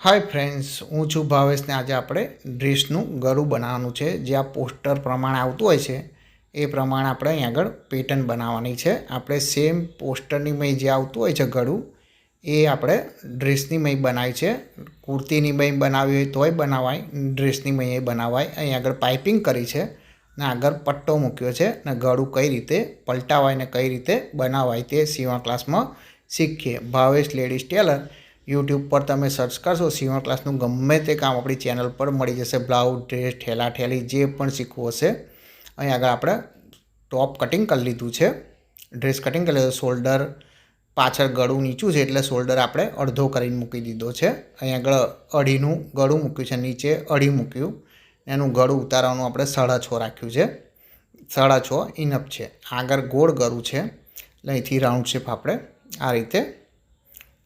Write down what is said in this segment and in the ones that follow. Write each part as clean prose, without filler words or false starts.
Hi friends, हूँ छूँ भावेश ने आज આપણે ડ્રેસનું ગળું બનાવવાનું છે। જે આ પોસ્ટર પ્રમાણે આવતું હોય છે એ પ્રમાણે આપણે અહીં આગળ પેટર્ન બનાવવાની છે। આપણે સેમ પોસ્ટરની મેં જે આવતું હોય છે ગળું એ આપણે ડ્રેસની મેં બનાવી છે। કુર્તીની મેં બનાવી હોય તોય બનાવાય, ડ્રેસની મેં એ બનાવાય। અહીં આગળ પાઇપિંગ કરી છે ને આગળ પટ્ટો મૂક્યો છે ને ગળું કઈ રીતે પલટાવાય ને કઈ રીતે બનાવાય તે સીવણ ક્લાસમાં શીખીએ। ભાવેશ લેડીઝ ટેલર यूट्यूब पर तमे सर्च करशो सीवण क्लासનું गमे ते काम अपनी चेनल पर मળી जशे। ब्लाउज, ड्रेस, ठेला ठेली जे पण शीखवुं हशे। अहीं आगळ आपणे टॉप कटिंग कर लीधुं छे। ड्रेस कटिंग कर लीधुं। शोल्डर पाछळ गळुं नीचुं छे એટલે शोल्डर आपणे अडधो करीने मूकी दीधो छे। अहीं आगळ अढीनुं गळुं मूक्युं छे, नीचे अढी मूक्युं, एनुं गळुं उतारવાનું આપણે 6.5 રાખ્યું છે। 6.5 ઇનફ છે। આગળ ગોળ ગળું છે એટલે અહીંથી રાઉન્ડ શેપ આપણે આ રીતે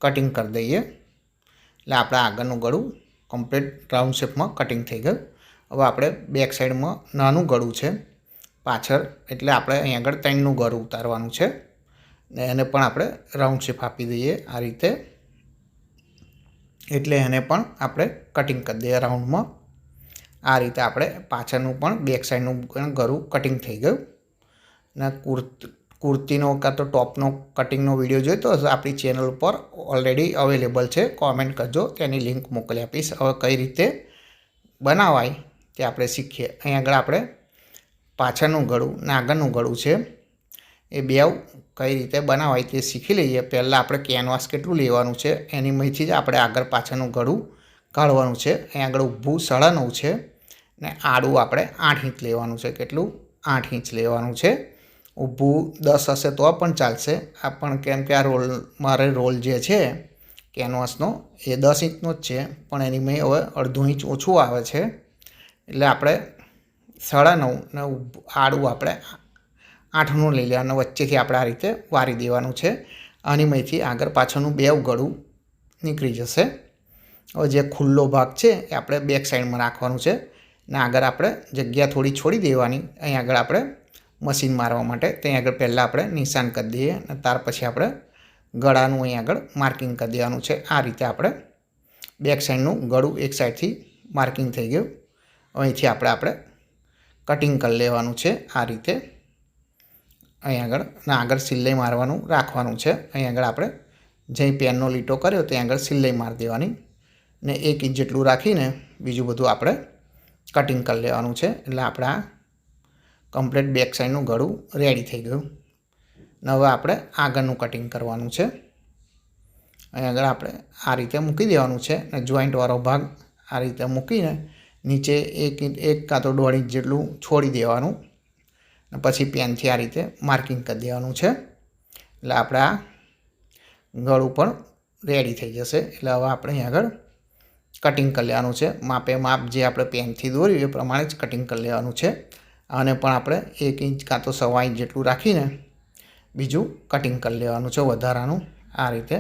कटिंग कर दईए એટલે આપણે આગળનું ગળું કમ્પ્લીટ રાઉન્ડ શેપમાં કટિંગ થઈ ગયું। હવે આપણે બેક સાઈડમાં નાનું ગળું છે પાછળ એટલે આપણે અહીં આગળ 3નું ગળું ઉતારવાનું છે ને એને પણ આપણે રાઉન્ડ શેપ આપી દઈએ આ રીતે। એટલે એને પણ આપણે કટિંગ કરી દઈએ રાઉન્ડમાં આ રીતે। આપણે પાછળનું પણ બેક સાઈડનું ગળું કટિંગ થઈ ગયું ને कुर्तीनो का तो टॉपनो कटिंगनो विडियो जो तो अपनी चेनल पर ऑलरेडी अवेलेबल है। कॉमेंट करजो, तेनी लिंक मोकली आपीश। हवे कई रीते बनावाय ते आपणे शीखीए। अहीं आगळ आपणे पाछळनुं गळुं ने आगळनुं गळुं छे ए बेव कई रीते बनावाय ते शीखी लईए। पहेला आपणे केनवास केटलुं लेवानुं छे एनी महीथी ज आपणे आगळ पाछळनुं गळुं काढवानुं छे। अहीं आगळ ऊभुं 9.5 छे ने आडुं आपणे 8 इंच लेवानुं छे। केटलुं 8 इंच लेवानुं छे। ऊभू 10 हशे तो पण चालशे। आ पण केम के आ रोल मारे रोल जे छे केनवासनो ए 10 इंचनो ज छे पण एनी में हवे अर्धो इंच ओछुं आवे छे એટલે આપણે 9.5 ને આડું આપણે 8નું લઈ લેવાનું। વચ્ચેથી આપણે આ રીતે વારી દેવાનું છે। આની મહીથી આગળ પાછળનું બેવ ગળું નીકળી જશે। હવે જે ખુલ્લો ભાગ છે એ આપણે બેક સાઈડમાં રાખવાનું છે ને આગળ આપણે જગ્યા થોડી છોડી દેવાની। અહીં આગળ આપણે मशीन मारवा माटे ते आगळ पहला आपणे निशान कर दीए अने त्यार पछी आपणे गळानुं अहीं आगळ मार्किंग कर देवानुं छे। आ रीते आपणे बेक साइडनुं गळुं एक साइडथी मार्किंग थई गयुं। અહીંથી આપણે કટિંગ કરી લેવાનું છે આ રીતે। અહીં આગળ ને આગળ સિલાઈ મારવાનું રાખવાનું છે। અહીં આગળ આપણે જે પેનનો લીટો કર્યો ત્યાં આગળ સિલાઈ મારી દેવાની ને 1 ઇંચ જેટલું રાખીને બીજું બધું આપણે કટિંગ કરી લેવાનું છે। એટલે આપણે આ कम्प्लीट बेक साइडनुं गळुं रेडी थई गयुं। हवे आपणे आगळनुं कटिंग करवानुं छे। अहीं आगळ आपणे आ रीते मूकी देवानुं छे ने जॉइंटवाळो भाग आ रीते मूकीने नीचे 1 कां तो 1.5 इंच जेटલું छोड़ी देवानुं ने पछी पेनथी आ रीते मार्किंग कर देवानुं छे। એટલે આપણે આ ગળું પણ રેડી થઈ જશે। એટલે હવે આપણે અહીં આગળ કટિંગ કરી લેવાનું છે। માપે માપ જે આપણે પેનથી દોર્યું એ પ્રમાણે જ કટિંગ કરી લેવાનું છે। आने पण आपणे 1 इंच का तो 1.25 इंच जेटलुं राखीने बीजुं कटिंग कर लेवानुं छे वधारानुं। आ रीते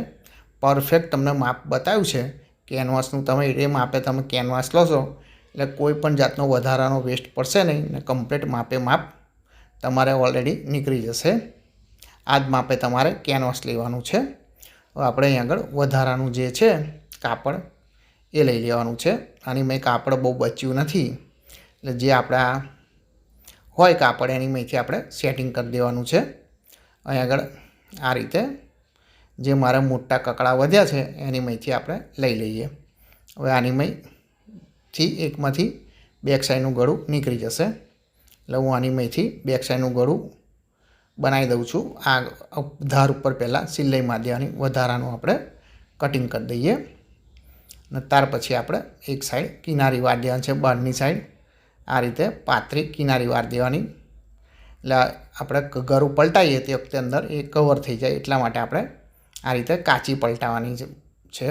परफेक्ट तमने माप बताव्युं छे केनवासनुं। तमे ए मापे तमे केनवास लो એટલે कोईपण जातनो वधारानो वेस्ट पड़शे नहीं ने कम्प्लीट मापे माप तमारे ऑलरेडी निकળી जशे। आ ज मापे तमारे केनवास लेवानुं छे। हवे आपणे અહીં આગળ वधारानुं जे छे कापड़ ए लई लेवानुं छे। आनी में कापड़ बहु बच्युं नथी એટલે जे आपणे होय कापड़ एनी महीथी आपणे सेटिंग कर देवानुं छे। અહીં આગળ आ रीते जे मारे मोटा ककड़ा वध्या छे एनी महीथी आपणे लई लईए। हवे आनी महीथी एकमांथी बेक साइडनुं गळुं નીકળી जशे એટલે હું આની મહીથી બેક સાइडनुं गळुं बनावी दઉં છું। आ धार उपर पहेला सिलाई मारी देवानी, वधारानुं आपणे कटिंग कर दईए ने त्यार पछी आपणे एक साइड किनारी वारी देवानी छे। बहारनी साइड आ रीते पातरी किनारी वार देवानी એટલે આપણે ગળું પલટાઈએ તે વખતે અંદર એ કવર થઈ જાય એટલા માટે આપણે આ રીતે કાચી પલટાવવાની છે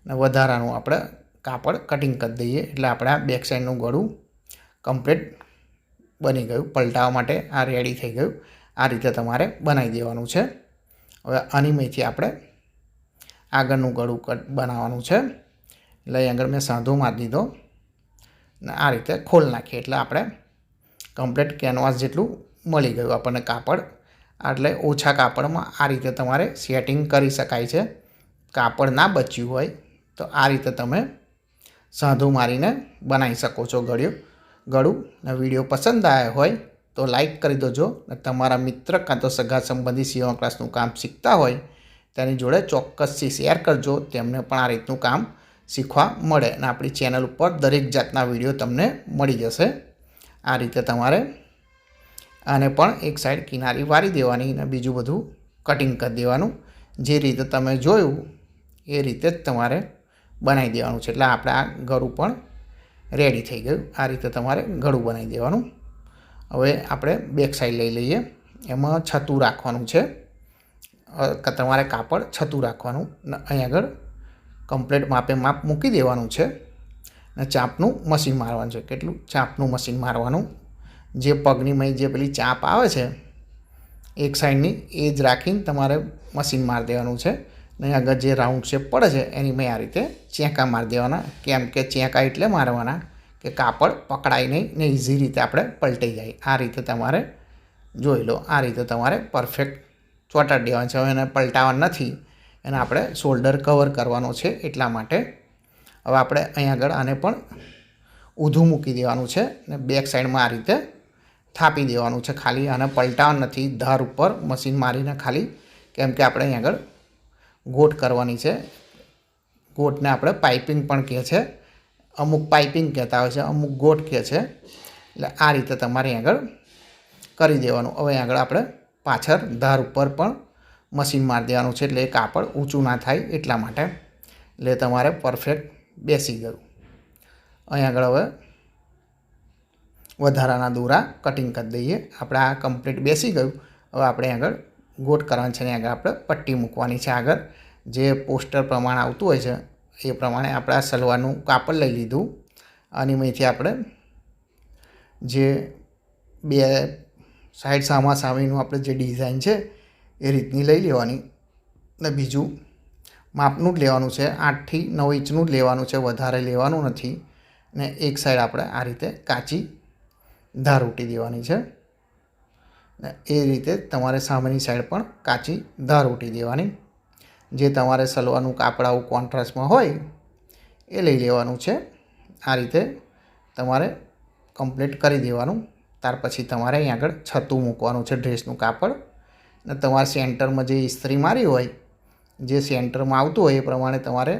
ને વધારાનું આપણે કાપડ કટિંગ કરી દઈએ એટલે આપણે આ બેક સાઈડનું ગળું કમ્પ્લીટ બની ગયું। પલટાવવા માટે આ રેડી થઈ ગયું। આ રીતે તમારે બનાવી દેવાનું છે। હવે આની મહીથી આપણે આગળનું ગળું બનાવવાનું છે। એટલે અહીં આગળ મેં સાંધો મારી દીધો ને આ રીતે ખોલ નાખીએ એટલે આપણે कम्प्लीट केनवास जेटलुं मळी गयुं आपणने कापड़। એટલે ઓછા કાપડમાં આ રીતે તમારે સેટિંગ કરી શકાય છે। કાપડ ના બચ્યું હોય તો આ રીતે તમે સાંધું મારીને બનાવી શકો છો ગળું. ને વિડીયો પસંદ આવ્યો હોય તો લાઈક કરી દેજો. ને તમારા મિત્ર કાં તો સગા સંબંધી સીવણ ક્લાસનું કામ શીખતા હોય તેની જોડે ચોક્કસથી શેર કરજો. તેમને પણ આ રીતનું કામ શીખવા મળે. અને આપણી ચેનલ ઉપર દરેક જાતના વિડીયો તમને મળી જશે. આ રીતે તમારે આને પણ એક સાઈડ કિનારી વારી દેવાની અને બીજું બધું કટિંગ કરી દેવાનું. જે રીતે તમે જોયું એ રીતે જ તમારે બનાવી દેવાનું છે. એટલે આપણે આ ગળું પણ રેડી થઈ ગયું. આ રીતે તમારે ગળું બનાવી દેવાનું. હવે આપણે બેક સાઈડ લઈ લઈએ. એમાં છતું રાખવાનું છે. તમારે કાપડ છતું રાખવાનું. અહીં આગળ કમ્પ્લીટ માપે માપ મૂકી દેવાનું છે. અને ચાપનું મશીન મારવાનું છે. કેટલું ચાપનું મશીન મારવાનું, જે પગની મય જે પેલી ચાપ આવે છે એક સાઈડની એ જ રાખીને તમારે મશીન મારી દેવાનું છે. ને આગળ જે રાઉન્ડ શેપ પડે છે એની મેં આ રીતે ચેંકા મારી દેવાના. કેમ કે ચેંકા એટલે મારવાના કે કાપડ પકડાય નહીં ને ઇઝી રીતે આપણે પલટાઈ જાય. આ રીતે તમારે જોઈ લો. આ રીતે તમારે પરફેક્ટ ચોંટાડી દેવાનું છે. હવે એને પલટાવવા નથી, એને આપણે શોલ્ડર કવર કરવાનો છે એટલા માટે. હવે આપણે અહીં આગળ આને પણ ઊંધું મૂકી દેવાનું છે ને બેક સાઈડમાં આ રીતે થાપી દેવાનું છે. ખાલી આને પલટાવવાનું નથી, ધાર ઉપર મશીન મારીને ખાલી. કેમ કે આપણે અહીં આગળ ગોટ કરવાની છે. ગોટને આપણે પાઇપિંગ પણ કહે છે. અમુક પાઇપિંગ કહેતા હોય છે, અમુક ગોટ કહે છે. એટલે આ રીતે તમારે અહીં આગળ કરી દેવાનું. હવે અહીં આગળ આપણે પાછળ ધાર ઉપર પણ મશીન મારી દેવાનું છે. એટલે એ કાપડ ઊંચું ના થાય એટલા માટે. એટલે તમારે પરફેક્ટ બેસી ગયું. અહીં આગળ હવે વધારાના દોરા કટિંગ કરી દઈએ. આપણે આ કમ્પ્લીટ બેસી ગયું. હવે આપણે આગળ ગોટ કરવાની છે. ને આગળ આપણે પટ્ટી મૂકવાની છે. આગળ જે પોસ્ટર પ્રમાણે આવતું હોય છે એ પ્રમાણે આપણે આ સલવારનું કાપડ લઈ લીધું. અને એમાંથી આપણે જે બે સાઈડ સામાસામીનું આપણે જે ડિઝાઇન છે એ રીતની લઈ લેવાની. ને બીજું માપનું જ લેવાનું છે. 8 થી 9 ઇંચનું જ લેવાનું છે, વધારે લેવાનું નથી. ને એક સાઈડ આપણે આ રીતે કાચી ધાર ઉટી દેવાની છે. ને એ રીતે તમારે સામેની સાઈડ પણ કાચી ધાર ઉટી દેવાની. જે તમારે સલવારનું કાપડ આવું કોન્ટ્રાસ્ટમાં હોય એ લઈ લેવાનું છે. આ રીતે તમારે કમ્પ્લીટ કરી દેવાનું. ત્યાર પછી તમારે અહીં આગળ છતું મૂકવાનું છે ડ્રેસનું કાપડ. ને તમારે સેન્ટરમાં જે ઇસ્ત્રી મારી હોય, જે સેન્ટરમાં આવતું હોય એ પ્રમાણે તમારે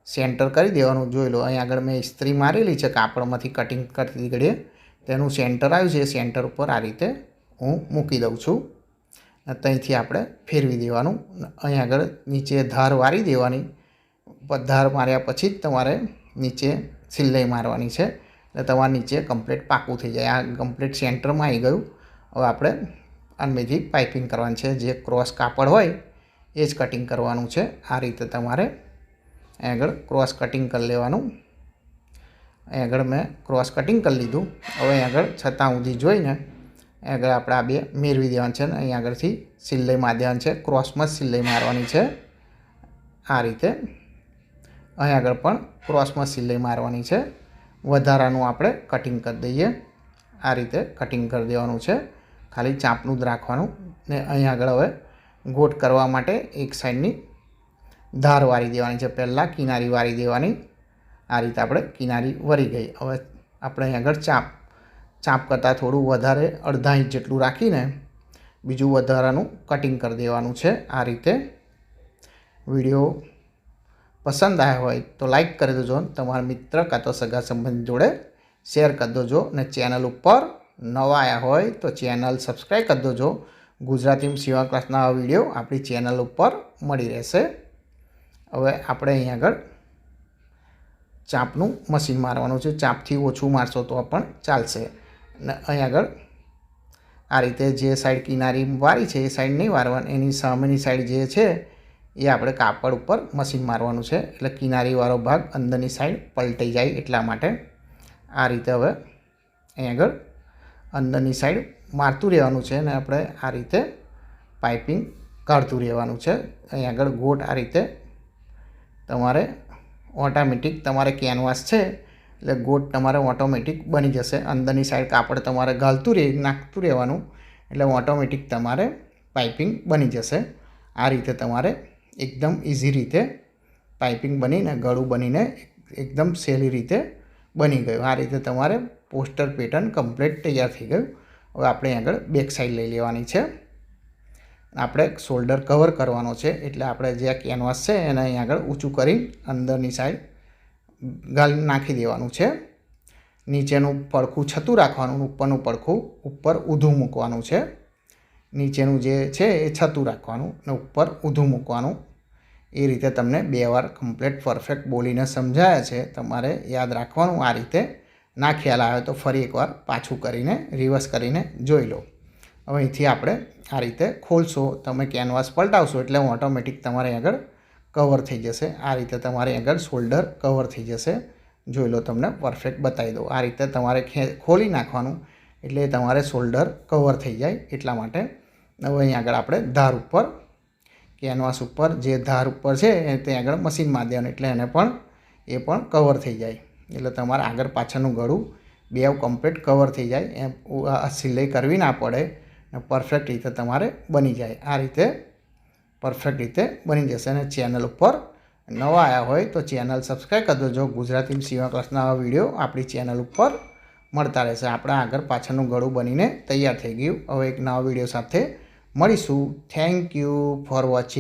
સેન્ટર કરી દેવાનું. જોઈ લો, અહીં આગળ મેં ઇસ્ત્રી મારેલી છે કાપડમાંથી કટિંગ કરતી ઘડીએ. તેનું સેન્ટર આવ્યું છે. સેન્ટર ઉપર આ રીતે હું મૂકી દઉં છું. ત્યાંથી આપણે ફેરવી દેવાનું. અહીં આગળ નીચે ધાર વારી દેવાની. ધાર માર્યા પછી જ તમારે નીચે સિલાઈ મારવાની છે. એટલે તમારે નીચે કમ્પ્લીટ પાકું થઈ જાય. આ કમ્પ્લીટ સેન્ટરમાં આવી ગયું. હવે આપણે આનમેથી પાઇપિંગ કરવાની છે. જે ક્રોસ કાપડ હોય એ જ કટિંગ કરવાનું છે. આ રીતે તમારે અહીં આગળ ક્રોસ કટિંગ કરી લેવાનું. અહીં આગળ મેં ક્રોસ કટિંગ કરી લીધું. હવે અહીં આગળ છતાં ઊંધી જોઈને અહીં આગળ આપણે આ બે મેળવી દેવાનું છે. ને અહીં આગળથી સિલાઈ મારી દેવાની છે. ક્રોસમાં જ સિલાઈ મારવાની છે. આ રીતે અહીં આગળ પણ ક્રોસમાં સિલાઈ મારવાની છે. વધારાનું આપણે કટિંગ કરી દઈએ. આ રીતે કટિંગ કરી દેવાનું છે. ખાલી ચાપનું જ રાખવાનું. ને અહીં આગળ હવે ગોટ કરવા માટે એક સાઈડની ધાર વારી દેવાની છે. પહેલાં કિનારી વારી દેવાની. આ રીતે આપણે કિનારી વળી ગઈ. હવે આપણે અહીં આગળ ચાપ કરતાં થોડું વધારે અડધા ઇંચ જેટલું રાખીને બીજું વધારાનું કટિંગ કરી દેવાનું છે. આ રીતે વિડીયો પસંદ આવ્યો હોય તો લાઈક કરી દેજો. તમારા મિત્ર કાં તો સગા સંબંધી જોડે શેર કરી દેજો. અને ચેનલ ઉપર નવા આવ્યા હોય તો ચેનલ સબસ્ક્રાઈબ કરી દેજો. ગુજરાતી સીવણ ક્લાસના વિડીયો આપણી ચેનલ ઉપર મળી રહેશે. હવે આપણે અહીં આગળ ચાપનું મશીન મારવાનું છે. ચાપથી ઓછું મારશો તો પણ ચાલશે. અને અહીં આગળ આ રીતે જે સાઈડ કિનારી વારી છે એ સાઈડ નહીં વારવાની. એની સામેની સાઈડ જે છે એ આપણે કાપડ ઉપર મશીન મારવાનું છે. એટલે કિનારીવાળો ભાગ અંદરની સાઈડ પલટાઈ જાય એટલા માટે. આ રીતે હવે અહીં આગળ અંદરની સાઈડ મારતું રહેવાનું છે. અને આપણે આ રીતે પાઇપિંગ કાઢતું રહેવાનું છે. અહીં આગળ ગોટ આ રીતે તમારે ઓટોમેટિક તમારે કેનવાસ છે એટલે ગોટ તમારે ઓટોમેટિક બની જશે. અંદરની સાઈડ કાપડ તમારે નાખતું રહેવાનું એટલે ઓટોમેટિક તમારે પાઇપિંગ બની જશે. આ રીતે તમારે એકદમ ઇઝી રીતે પાઇપિંગ બનીને ગળું બનીને એકદમ સહેલી રીતે બની ગયું. આ રીતે તમારે પોસ્ટર પેટર્ન કમ્પ્લીટ તૈયાર થઈ ગયું. હવે આપણે આગળ બેક સાઈડ લઈ લેવાની છે. આપણે શોલ્ડર કવર કરવાનો છે એટલે આપણે જે આ કેનવાસ છે એને અહીં આગળ ઊંચું કરી અંદરની સાઈડ ગાળી નાખી દેવાનું છે. નીચેનું પડખું છતું રાખવાનું, ઉપરનું પડખું ઉપર ઊંધું મૂકવાનું છે. નીચેનું જે છે એ છતું રાખવાનું અને ઉપર ઊંધું મૂકવાનું. એ રીતે તમને 2 વાર કમ્પ્લીટ પરફેક્ટ બોલીને સમજાયા છે. તમારે યાદ રાખવાનું. આ રીતે ના ખ્યાલ આવે તો ફરી એકવાર પાછું કરીને રિવર્સ કરીને જોઈ લો. હવે અહીંથી આપણે આ રીતે ખોલશો, તમે કેનવાસ પલટાવશો એટલે ઓટોમેટિક તમારે આગળ કવર થઈ જશે. આ રીતે તમારે આગળ શોલ્ડર કવર થઈ જશે. જોઈ લો, તમને પરફેક્ટ બતાવી દો. આ રીતે તમારે ખોલી નાખવાનું એટલે તમારે શોલ્ડર કવર થઈ જાય એટલા માટે. હવે અહીં આગળ આપણે ધાર ઉપર કેનવાસ ઉપર જે ધાર ઉપર છે એ ત્યાં આગળ મશીન મારી દેવાનું એટલે એને પણ એ પણ કવર થઈ જાય. એટલે તમારે આગળ પાછળનું ગળું બેવ કમ્પ્લીટ કવર થઈ જાય. એમ સિલાઈ કરવી ના પડે અને પરફેક્ટ રીતે તમારે બની જાય. આ રીતે પરફેક્ટ રીતે બની જશે. અને ચેનલ ઉપર નવા આવ્યા હોય તો ચેનલ સબસ્ક્રાઈબ કરી દેજો. ગુજરાતી સીવણ ક્લાસના આવા વિડીયો આપણી ચેનલ ઉપર મળતા રહેશે. આપણા આગળ પાછળનું ગળું બનીને તૈયાર થઈ ગયું. હવે એક નવા વિડીયો સાથે મળીશું. Thank you for watching.